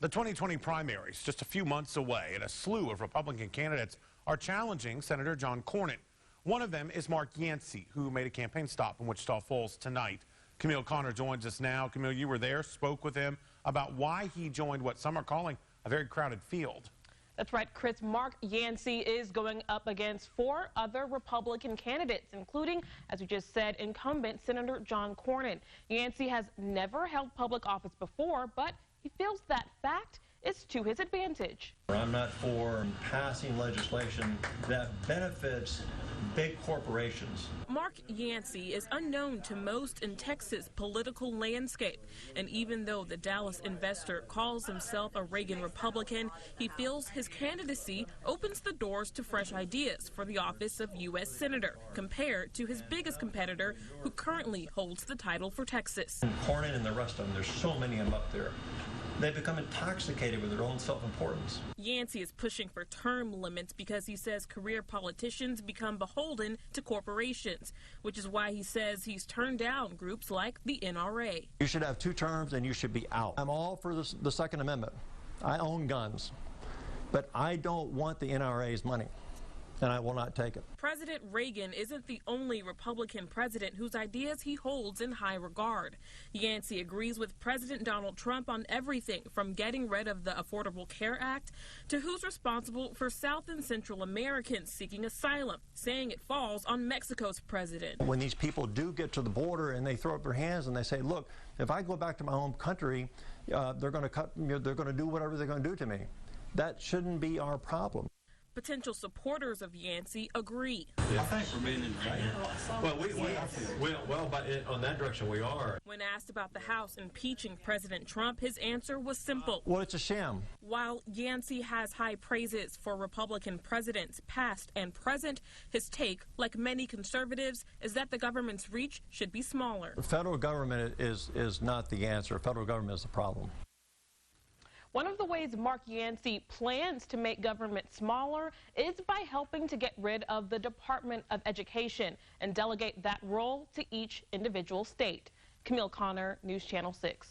The 2020 primaries just a few months away, and a slew of Republican candidates are challenging Senator John Cornyn. One of them is Mark Yancey, who made a campaign stop in Wichita Falls tonight. Camille Connor joins us now. Camille, you were there, spoke with him about why he joined what some are calling a very crowded field. That's right, Chris. Mark Yancey is going up against 4 other Republican candidates, including, as we just said, incumbent Senator John Cornyn. Yancey has never held public office before, but he feels that fact is to his advantage. I'm not for passing legislation that benefits big corporations. Mark Yancey is unknown to most in Texas' political landscape. And even though the Dallas investor calls himself a Reagan Republican, he feels his candidacy opens the doors to fresh ideas for the office of U.S. Senator, compared to his biggest competitor, who currently holds the title for Texas. And Cornyn and the rest of them, there's so many of them up there. They become intoxicated with their own self-importance. Yancey is pushing for term limits because he says career politicians become beholden to corporations, which is why he says he's turned down groups like the NRA. You should have 2 terms and you should be out. I'm all for the Second Amendment. I own guns, but I don't want the NRA's money, and I will not take it. President Reagan isn't the only Republican president whose ideas he holds in high regard. Yancey agrees with President Donald Trump on everything from getting rid of the Affordable Care Act to who's responsible for South and Central Americans seeking asylum, saying it falls on Mexico's president. When these people do get to the border and they throw up their hands and they say, look, if I go back to my home country, they're going to do whatever they're going to do to me. That shouldn't be our problem. Potential supporters of Yancey agree. I think we're being invited. Well, on that direction we are. When asked about the House impeaching President Trump, his answer was simple. Well, it's a sham. While Yancey has high praises for Republican presidents past and present, his take, like many conservatives, is that the government's reach should be smaller. The federal government is not the answer. Federal government is the problem. One of the ways Mark Yancey plans to make government smaller is by helping to get rid of the Department of Education and delegate that role to each individual state. Camille Connor, News Channel 6.